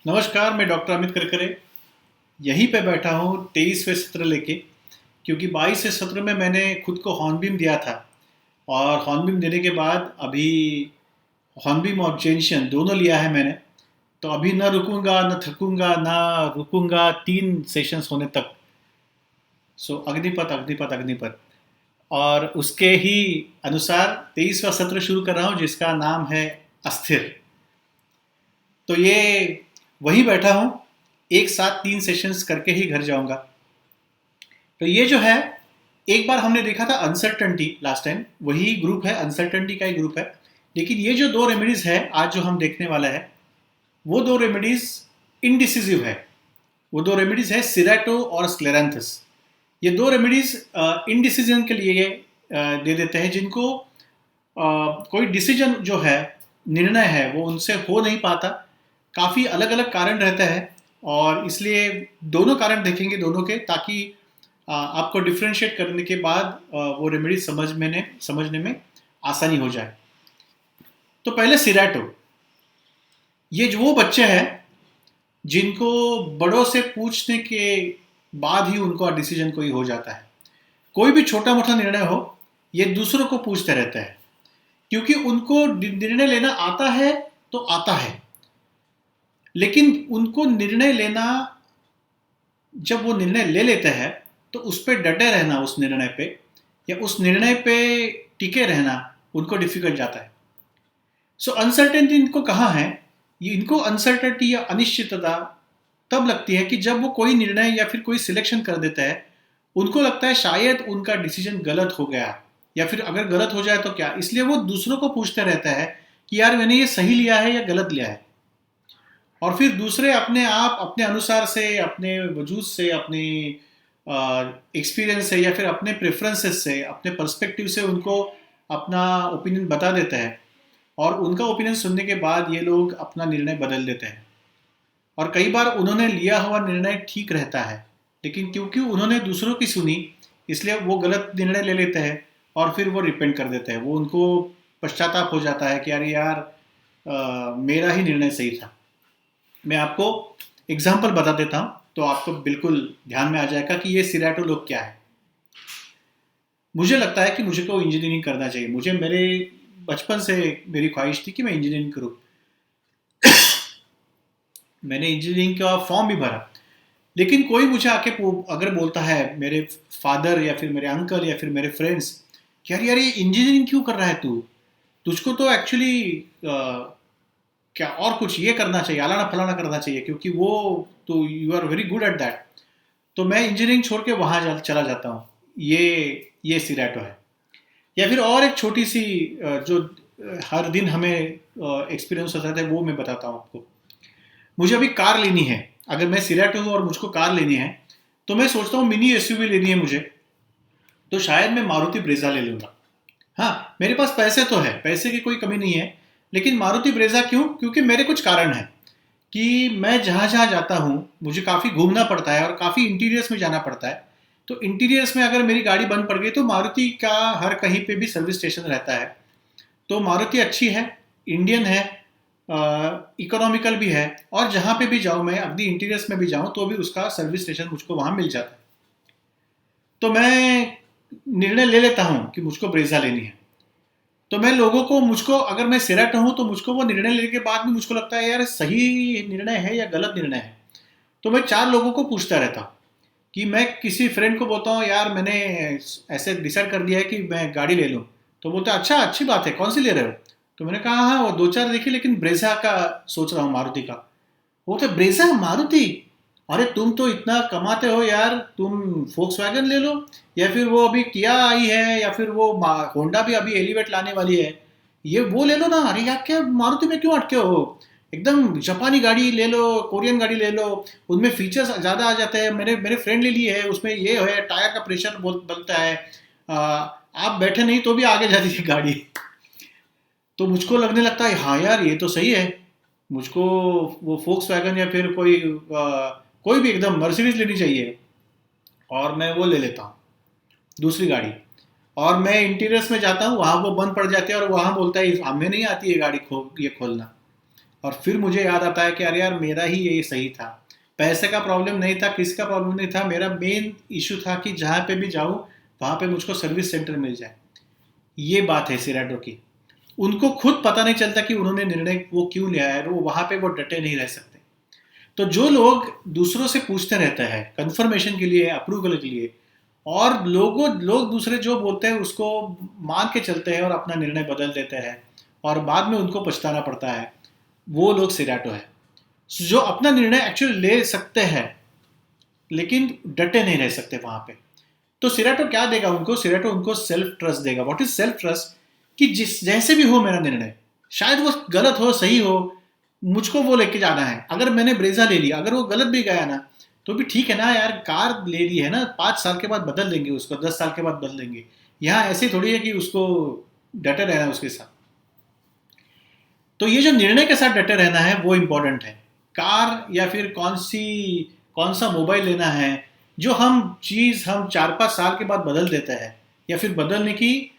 नमस्कार, मैं डॉक्टर अमित करकरे यहीं पे बैठा हूँ 23वें सत्र लेके। क्योंकि 22वें सत्र में मैंने खुद को हॉर्नबिल दिया था और हॉर्नबिल देने के बाद अभी हॉर्नबिल और जेनशन दोनों लिया है मैंने। तो अभी न रुकूंगा न थकूंगा ना रुकूंगा 3 सेशंस होने तक। सो अग्निपथ अग्निपथ अग्निपथ। और उसके ही अनुसार 23वां सत्र शुरू कर रहा हूँ जिसका नाम है अस्थिर। तो ये वहीं बैठा हूँ, एक साथ 3 सेशंस करके ही घर जाऊंगा। तो ये जो है, एक बार हमने देखा था अनसर्टनिटी लास्ट टाइम, वही ग्रुप है, अनसर्टनिटी का ही ग्रुप है। लेकिन ये जो दो रेमेडीज है आज जो हम देखने वाला है, वो दो रेमेडीज इनडिसिसिव है। वो दो रेमेडीज है सिराटो और स्क्लेरेंथस। ये दो रेमेडीज इनडिसीजन के लिए दे देते हैं जिनको कोई डिसीजन जो है, निर्णय है, वो उनसे हो नहीं पाता। काफ़ी अलग अलग कारण रहता है और इसलिए दोनों कारण देखेंगे दोनों के, ताकि आपको डिफ्रेंशिएट करने के बाद वो रेमेडी समझने में आसानी हो जाए। तो पहले सिराटो। ये जो वो बच्चे हैं जिनको बड़ों से पूछने के बाद ही उनका डिसीजन कोई हो जाता है। कोई भी छोटा मोटा निर्णय हो, ये दूसरों को पूछते रहते हैं, क्योंकि उनको निर्णय लेना आता है तो आता है। लेकिन उनको निर्णय लेना, जब वो निर्णय ले लेते हैं तो उस पर डटे रहना, उस निर्णय पे या उस निर्णय पे टिके रहना उनको डिफिकल्ट जाता है। सो अनसर्टेनिटी इनको कहाँ है? ये इनको अनसर्टेनिटी या अनिश्चितता तब लगती है कि जब वो कोई निर्णय या फिर कोई सिलेक्शन कर देता है, उनको लगता है शायद उनका डिसीजन गलत हो गया, या फिर अगर गलत हो जाए तो क्या। इसलिए वो दूसरों को पूछते रहता है कि यार मैंने ये सही लिया है या गलत लिया है। और फिर दूसरे अपने आप, अपने अनुसार से, अपने वजूद से, अपने एक्सपीरियंस से या फिर अपने प्रेफरेंसेस से, अपने पर्सपेक्टिव से उनको अपना ओपिनियन बता देता है। और उनका ओपिनियन सुनने के बाद ये लोग अपना निर्णय बदल देते हैं। और कई बार उन्होंने लिया हुआ निर्णय ठीक रहता है, लेकिन क्योंकि उन्होंने दूसरों की सुनी, इसलिए वो गलत निर्णय ले लेते हैं और फिर वो रिपेंट कर देते हैं। वो उनको पश्चाताप हो जाता है कि अरे यार, मेरा ही निर्णय सही था। मैं आपको एग्जाम्पल बता देता हूँ तो आपको बिल्कुल ध्यान में आ जाएगा कि ये सिराटो लोग क्या है। मुझे लगता है कि मुझे को इंजीनियरिंग करना चाहिए। मुझे मेरे बचपन से मेरी ख्वाहिश थी कि मैं इंजीनियरिंग करूँ। मैंने इंजीनियरिंग का फॉर्म भी भरा। लेकिन कोई मुझे आके अगर बोलता है, मेरे फादर या फिर मेरे अंकल या फिर मेरे फ्रेंड्स, कि यार यार ये इंजीनियरिंग क्यों कर रहा है तू, तुझको तो एक्चुअली क्या और कुछ ये करना चाहिए, अलाना फलाना करना चाहिए, क्योंकि वो तो you are very good at that. तो मैं इंजीनियरिंग छोड़ के वहाँ चला जाता हूँ। ये सिराटो है। या फिर और एक छोटी सी जो हर दिन हमें एक्सपीरियंस होता है, वो मैं बताता हूँ आपको। मुझे अभी कार लेनी है। अगर मैं सिराटो हूँ और मुझको कार लेनी है, तो मैं सोचता हूँ मिनी एसयूवी लेनी है मुझे, तो शायद मैं मारुति ब्रेजा ले लूँगा। हाँ, मेरे पास पैसे तो है, पैसे की कोई कमी नहीं है। लेकिन मारुति ब्रेजा क्यों? क्योंकि मेरे कुछ कारण हैं कि मैं जहाँ जहाँ जाता हूँ मुझे काफ़ी घूमना पड़ता है और काफ़ी इंटीरियर्स में जाना पड़ता है। तो इंटीरियर्स में अगर मेरी गाड़ी बंद पड़ गई तो मारुति का हर कहीं पे भी सर्विस स्टेशन रहता है। तो मारुति अच्छी है, इंडियन है, इकोनॉमिकल भी है, और जहाँ पे भी जाऊँ मैं, अगदी इंटीरियर्स में भी जाऊँ तो भी उसका सर्विस स्टेशन मुझको वहाँ मिल जाता है। तो मैं निर्णय ले लेता हूँ कि मुझको ब्रेजा लेनी है। तो मैं लोगों को, मुझको अगर मैं सिरट हूँ तो मुझको वो निर्णय लेने के बाद भी मुझको लगता है यार सही निर्णय है या गलत निर्णय है, तो मैं 4 लोगों को पूछता रहता हूँ। कि मैं किसी फ्रेंड को बोलता हूँ यार मैंने ऐसे डिसाइड कर दिया है कि मैं गाड़ी ले लूँ। तो बोलते हैं अच्छा, अच्छी बात है, कौन सी ले रहे हो? तो मैंने कहा हाँ वो 2-4 देखी, लेकिन ब्रेजा का सोच रहा हूँ, मारुति का। वो तो ब्रेजा मारुति, अरे तुम तो इतना कमाते हो यार, तुम फोक्सवैगन ले लो, या फिर वो अभी किया आई है, या फिर वो होंडा भी अभी एलिवेट लाने वाली है, ये वो ले लो ना। अरे यार क्या मारुति में क्यों अटके हो? एकदम जापानी गाड़ी ले लो, कोरियन गाड़ी ले लो, उनमें फीचर्स ज़्यादा आ जाते हैं। मेरे मेरे फ्रेंड ले ली है, उसमें ये है, टायर का प्रेशर बनता है, आप बैठे नहीं तो भी आगे जाती है गाड़ी। तो मुझको लगने लगता है हाँ यार ये तो सही है। मुझको वो फोक्स वैगन या फिर कोई भी एकदम मर्सिडीज लेनी चाहिए, और मैं वो ले लेता हूँ, दूसरी गाड़ी। और मैं इंटीरियर्स में जाता हूँ, वहाँ वो बंद पड़ जाती है और वहाँ बोलता है हमें नहीं आती है गाड़ी ये खोलना। और फिर मुझे याद आता है कि अरे यार मेरा ही ये सही था, पैसे का प्रॉब्लम नहीं था, किसी का प्रॉब्लम नहीं था, मेरा मेन इशू था कि जहाँ पे भी जाऊँ वहाँ पे मुझको सर्विस सेंटर मिल जाए। ये बात है सिराटो की। उनको खुद पता नहीं चलता कि उन्होंने निर्णय वो क्यों लिया है, वो वहाँ पे वो डटे नहीं रह सकते। तो जो लोग दूसरों से पूछते रहते हैं कंफर्मेशन के लिए, अप्रूवल के लिए, और लोग दूसरे जो बोलते हैं उसको मान के चलते हैं और अपना निर्णय बदल देते हैं और बाद में उनको पछताना पड़ता है, वो लोग सिराटो है। जो अपना निर्णय एक्चुअली ले सकते हैं लेकिन डटे नहीं रह सकते वहां पे। तो सिराटो क्या देगा उनको? सिराटो उनको सेल्फ ट्रस्ट देगा। What is self trust? कि जिस जैसे भी हो मेरा निर्णय, शायद वो गलत हो सही हो, मुझको वो लेके जाना है। अगर मैंने ब्रेजा ले लिया, अगर वो गलत भी गया ना तो भी ठीक है ना यार, कार ले ली है ना, 5 साल के बाद बदल देंगे उसको, 10 साल के बाद बदल देंगे। यहाँ ऐसे थोड़ी है कि उसको डटे रहना उसके साथ। तो ये जो निर्णय के साथ डटे रहना है वो इंपॉर्टेंट है। कार या फिर कौन सा मोबाइल लेना है, जो हम 4-5 साल के बाद बदल देते हैं या फिर बदलने की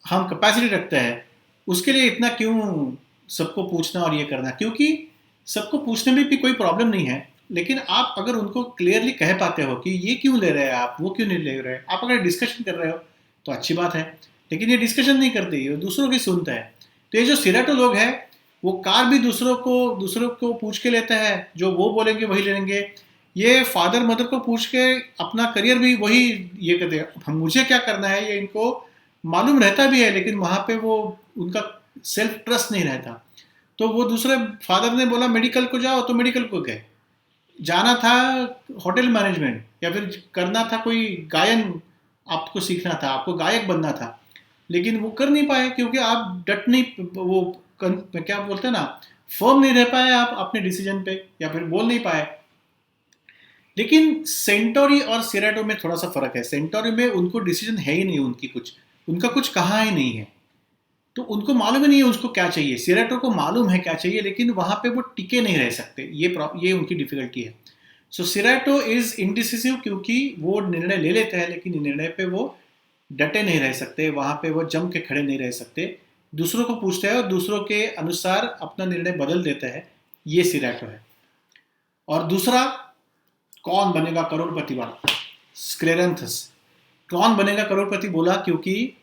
हम कैपेसिटी रखते हैं, उसके लिए इतना क्यों सबको पूछना और ये करना? क्योंकि सबको पूछने में भी कोई प्रॉब्लम नहीं है, लेकिन आप अगर उनको क्लियरली कह पाते हो कि ये क्यों ले रहे हैं आप, वो क्यों नहीं ले रहे, आप अगर डिस्कशन कर रहे हो तो अच्छी बात है। लेकिन ये डिस्कशन नहीं करते, ये दूसरों की सुनते हैं। तो ये जो सिराटो लोग हैं, वो कार भी दूसरों को पूछ के लेते हैं, जो वो बोलेंगे वही लेंगे। ये फादर मदर को पूछ के अपना करियर भी वही ये करते हैं। हम मुझे क्या करना है ये इनको मालूम रहता भी है, लेकिन वहाँ पे वो उनका सेल्फ ट्रस्ट नहीं रहता। तो वो दूसरे फादर ने बोला मेडिकल को जाओ तो मेडिकल को गए, जाना था होटल मैनेजमेंट, या फिर करना था कोई गायन, आपको सीखना था, आपको गायक बनना था, लेकिन वो कर नहीं पाए क्योंकि आप डट नहीं, क्या बोलते हैं ना, फर्म नहीं रह पाए आप अपने डिसीजन पे, या फिर बोल नहीं पाए। लेकिन सेंटोरी और सिराटो में थोड़ा सा फर्क है। सेंटोरी में उनको डिसीजन है ही नहीं, उनका कुछ कहा ही नहीं है, तो उनको मालूम ही नहीं है उसको क्या चाहिए। सिराटो को मालूम है क्या चाहिए, लेकिन वहां पे वो टिके नहीं रह सकते, ये उनकी डिफिकल्टी है। सो सिराटो इज इनडिसिसिव क्योंकि वो निर्णय ले लेते हैं लेकिन निर्णय पे वो डटे नहीं रह सकते, वहां पे वो जम के खड़े नहीं रह सकते, दूसरों को पूछते हैं और दूसरों के अनुसार अपना निर्णय बदल देते हैं। ये सिराटो है। और दूसरा, कौन बनेगा करोड़पति वाला, स्क्लेरेंथस। कौन बनेगा करोड़पति बोला क्योंकि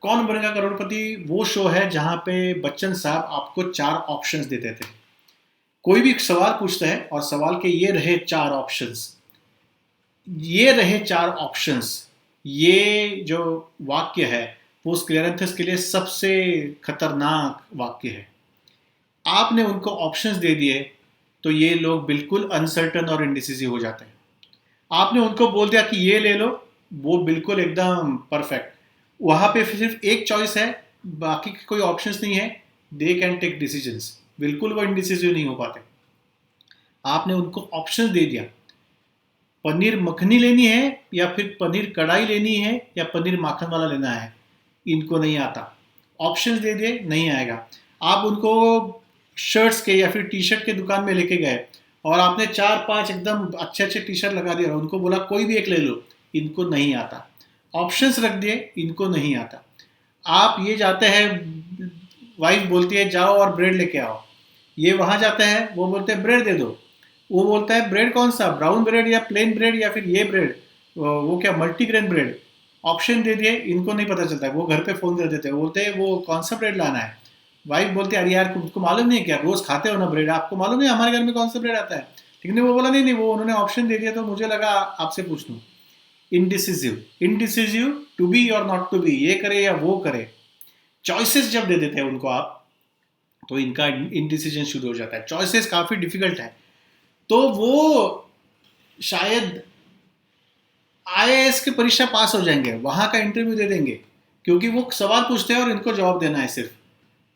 कौन बनेगा करोड़पति वो शो है जहां पे बच्चन साहब आपको 4 ऑप्शंस देते थे। कोई भी सवाल पूछते हैं और सवाल के ये रहे 4 ऑप्शंस। ये जो वाक्य है वो स्क्लेरेंथस के लिए सबसे खतरनाक वाक्य है। आपने उनको ऑप्शंस दे दिए तो ये लोग बिल्कुल अनसर्टन और इंडिसिसिव हो जाते हैं। आपने उनको बोल दिया कि ये ले लो, वो बिल्कुल एकदम परफेक्ट, वहां पे सिर्फ एक चॉइस है, बाकी कोई ऑप्शंस नहीं है, दे कैन टेक डिसीजंस, बिल्कुल वो इंडिसिसिव नहीं हो पाते। आपने उनको ऑप्शंस दे दिया, पनीर मखनी लेनी है या फिर पनीर कढ़ाई लेनी है या पनीर माखन वाला लेना है, इनको नहीं आता। ऑप्शंस दे दिए, नहीं आएगा। आप उनको शर्ट्स के या फिर टी शर्ट के दुकान में लेके गए और आपने 4-5 एकदम अच्छे अच्छे टी शर्ट लगा दिया और उनको बोला कोई भी एक ले लो, इनको नहीं आता। ऑप्शंस रख दिए, इनको नहीं आता। आप ये जाते हैं, वाइफ बोलती है जाओ और ब्रेड लेके आओ, ये वहां जाते हैं, वो बोलते हैं ब्रेड दे दो, वो बोलता है ब्रेड कौन सा, ब्राउन ब्रेड या प्लेन ब्रेड या फिर ये ब्रेड, वो क्या मल्टीग्रेन ब्रेड। ऑप्शन दे दिए, इनको नहीं पता चलता है, वो घर पे फोन कर देते हैं, बोलते हैं वो कौन सा ब्रेड लाना है। वाइफ बोलती है अरे यार तुमको मालूम नहीं है क्या, रोज खाते हो ना ब्रेड, आपको मालूम नहीं हमारे घर में कौन सा ब्रेड आता है। लेकिन वो बोला नहीं नहीं, वो उन्होंने ऑप्शन दे दिया तो मुझे लगा आपसे पूछ लूँ। इंडिसिसिव टू बी और नॉट टू बी, ये करे या वो करे। चॉइसेस जब दे देते हैं उनको आप, तो इनका इंडिसीजन शुरू हो जाता है। चॉइसेस काफी डिफिकल्ट है, तो वो शायद आईएएस की परीक्षा पास हो जाएंगे, वहां का इंटरव्यू दे देंगे, क्योंकि वो सवाल पूछते हैं और इनको जवाब देना है सिर्फ।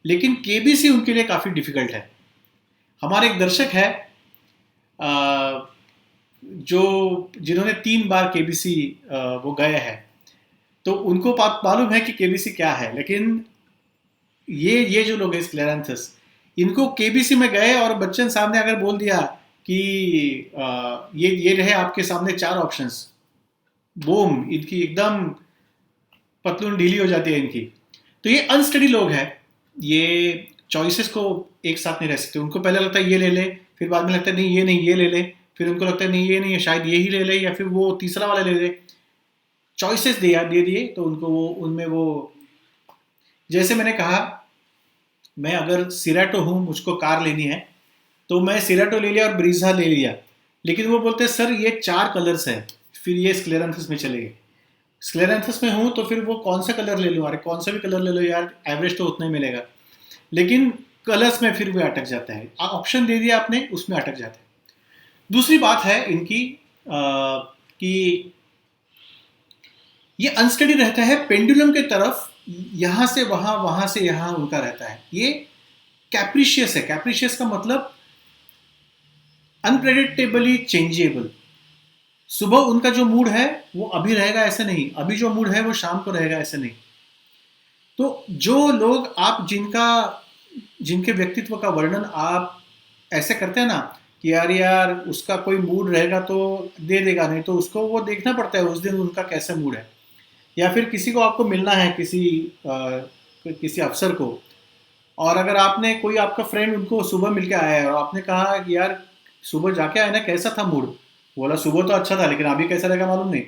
लेकिन केबीसी उनके लिए काफी डिफिकल्ट है। हमारे एक दर्शक है जो जिन्होंने 3 बार केबीसी वो गए हैं, तो उनको मालूम है कि केबीसी क्या है। लेकिन ये जो लोग हैं स्क्लेरेंथस, इनको केबीसी में गए और बच्चन साहब ने अगर बोल दिया कि ये रहे आपके सामने 4 ऑप्शंस, बूम, इनकी एकदम पतलून ढीली हो जाती है इनकी। तो ये अनस्टडी लोग हैं, ये चॉइसेस को एक साथ नहीं रह सकते। उनको पहले लगता है ये ले ले, फिर बाद में लगता है नहीं ये ले ले, फिर उनको लगता है नहीं ये नहीं, शायद ये ही ले ले, या फिर वो तीसरा वाला ले ले। चॉइसेस दे दिए तो उनको वो उनमें वो, जैसे मैंने कहा, मैं अगर सिराटो हूँ, मुझको कार लेनी है, तो मैं सिराटो ले लिया और ब्रीजा ले लिया, लेकिन वो बोलते हैं सर ये 4 कलर्स है, फिर ये स्क्लेरेंथस में चले गए। स्क्लेरेंथस में हूँ तो फिर वो कौन सा कलर ले लूँ, अरे कौन सा भी कलर ले लो यार, एवरेज तो उतना ही मिलेगा, लेकिन कलर्स में फिर वो अटक जाता है। ऑप्शन दे दिया आपने, उसमें अटक जाता है। दूसरी बात है इनकी कि ये अनस्टडी रहता है, पेंडुलम के तरफ, यहां से वहां, वहां से यहां उनका रहता है। ये कैप्रिशियस है। कैप्रिशियस का मतलब अनप्रेडिक्टेबली चेंजेबल। सुबह उनका जो मूड है वो अभी रहेगा ऐसे नहीं, अभी जो मूड है वो शाम को रहेगा ऐसे नहीं। तो जो लोग आप जिनके व्यक्तित्व का वर्णन आप ऐसे करते हैं ना कि यार उसका कोई मूड रहेगा तो दे देगा, नहीं तो उसको वो देखना पड़ता है उस दिन उनका कैसा मूड है। या फिर किसी को आपको मिलना है, किसी अफसर को, और अगर आपने कोई आपका फ्रेंड उनको सुबह मिल के आया है और आपने कहा कि यार सुबह जाके आया ना, कैसा था मूड, बोला सुबह तो अच्छा था लेकिन अभी कैसा रहेगा मालूम नहीं,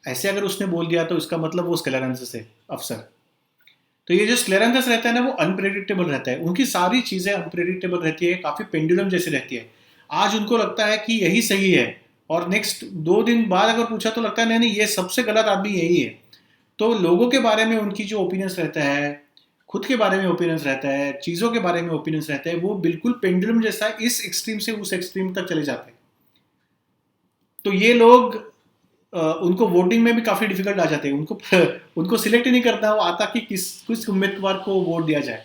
ऐसे अगर उसने बोल दिया तो इसका मतलब वो स्क्लेरेंथस है, अफसर। तो ये जो स्क्लेरेंथस रहता है ना, वो अनप्रेडिक्टेबल रहता है, उनकी सारी चीज़ें अनप्रेडिक्टेबल रहती है, काफ़ी पेंडुलम जैसी रहती है। आज उनको लगता है कि यही सही है, और नेक्स्ट 2 दिन बाद अगर पूछा तो लगता है नहीं ये सबसे गलत आदमी यही है। तो लोगों के बारे में उनकी जो ओपिनियंस रहता है, खुद के बारे में ओपिनियंस रहता है, चीज़ों के बारे में ओपिनियंस रहता है, वो बिल्कुल पेंडुलम जैसा इस एक्सट्रीम से उस एक्सट्रीम तक चले जाते हैं। तो ये लोग उनको वोटिंग में भी काफ़ी डिफिकल्ट आ जाते हैं, उनको सिलेक्ट ही नहीं करता वो आता कि किस उम्मीदवार को वोट दिया जाए,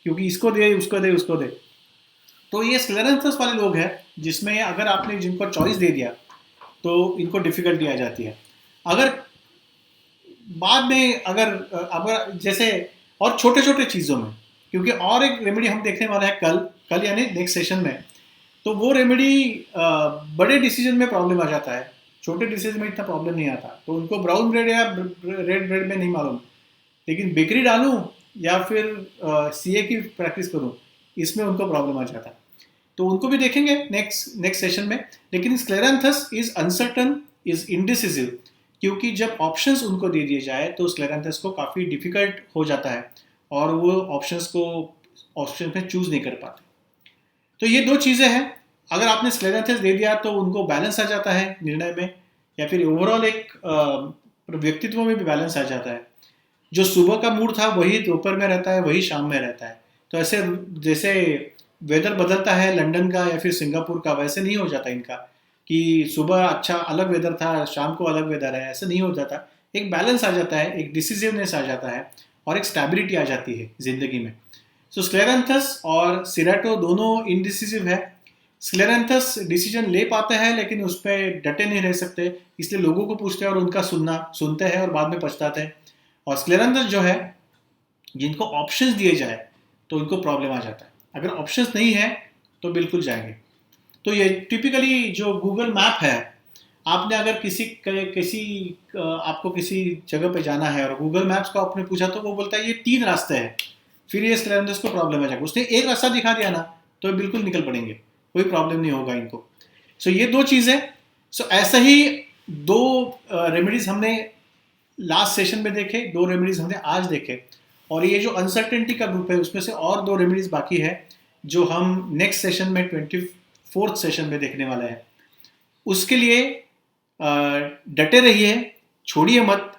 क्योंकि इसको दे उसको दे उसको दे। तो ये स्क्लेरेंथस वाले लोग हैं जिसमें अगर आपने जिनको चॉइस दे दिया तो इनको डिफिकल्टी आ जाती है। अगर बाद में अगर जैसे और छोटे छोटे चीज़ों में, क्योंकि और एक रेमेडी हम देखने वाले हैं कल यानी नेक्स्ट सेशन में, तो वो रेमेडी बड़े डिसीजन में प्रॉब्लम आ जाता है, छोटे डिसीजन में इतना प्रॉब्लम नहीं आता। तो उनको ब्राउन ब्रेड या रेड ब्रेड में नहीं मालूम, लेकिन बेकरी डालूं या फिर सीए की प्रैक्टिस करूं, इसमें उनको प्रॉब्लम आ जाता है। तो उनको भी देखेंगे नेक्स्ट सेशन में। लेकिन स्क्लेरेंथस इज अनसर्टन, इज इंडिसिसिव, क्योंकि जब ऑप्शंस उनको दे दिए जाए तो स्क्लेरेंथस को काफ़ी डिफिकल्ट हो जाता है और वो ऑप्शन में चूज नहीं कर पाते। तो ये 2 चीज़ें हैं। अगर आपने स्क्लेरेंथस दे दिया तो उनको बैलेंस आ जाता है निर्णय में, या फिर ओवरऑल एक व्यक्तित्व में भी बैलेंस आ जाता है। जो सुबह का मूड था वही दोपहर में रहता है, वही शाम में रहता है। तो ऐसे जैसे वेदर बदलता है लंदन का या फिर सिंगापुर का, वैसे नहीं हो जाता इनका कि सुबह अच्छा अलग वेदर था, शाम को अलग वेदर है, ऐसा नहीं हो जाता। एक बैलेंस आ जाता है, एक डिसिसिवनेस आ जाता है, और एक स्टेबिलिटी आ जाती है जिंदगी में। सो स्क्लेरेंथस और सिराटो दोनों इनडिसिसिव है। स्क्लेरेंथस डिसीजन ले पाते हैं लेकिन उस पर डटे नहीं रह सकते, इसलिए लोगों को पूछते हैं और उनका सुनते हैं और बाद में पछताते हैं। और स्क्लेरेंथस जो है, जिनको ऑप्शंस दिए जाए तो उनको प्रॉब्लम आ जाता है, अगर ऑप्शंस नहीं है तो बिल्कुल जाएंगे। तो ये टिपिकली जो गूगल मैप है, आपने अगर आपको किसी जगह पे जाना है और गूगल मैप्स को आपने पूछा तो वो बोलता है ये 3 रास्ते हैं, फिर ये स्क्लेरेंथस को प्रॉब्लम आ जाएगा। उसने एक रास्ता दिखा दिया ना तो बिल्कुल निकल पड़ेंगे, कोई प्रॉब्लम नहीं होगा इनको। सो ये 2 चीज़ें। सो ऐसा ही 2 रेमेडीज हमने लास्ट सेशन में देखे, 2 रेमेडीज हमने आज देखे, और ये जो अनसर्टेनिटी का ग्रुप है उसमें से और 2 रेमेडीज बाकी है जो हम नेक्स्ट सेशन में 24th सेशन में देखने वाले हैं। उसके लिए डटे रहिए, छोड़िए मत,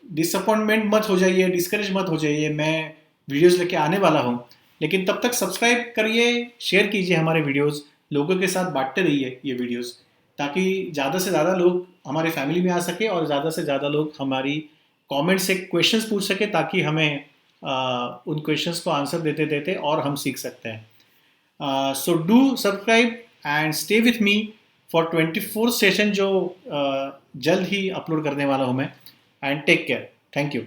डिसअपॉइंटमेंट मत हो जाइए, डिस्करेज मत हो जाइए। मैं वीडियोस लेके आने वाला हूँ, लेकिन तब तक सब्सक्राइब करिए, शेयर कीजिए हमारे वीडियोस, लोगों के साथ बांटते रहिए ये वीडियोस, ताकि ज़्यादा से ज़्यादा लोग हमारे फैमिली में आ सके और ज़्यादा से ज़्यादा लोग हमारी कमेंट से क्वेश्चंस पूछ सके, ताकि हमें उन क्वेश्चंस को आंसर देते देते और हम सीख सकते हैं। So do subscribe and stay with me for 24th session जो जल्द ही अपलोड करने वाला हूँ मैं। And take care, thank you.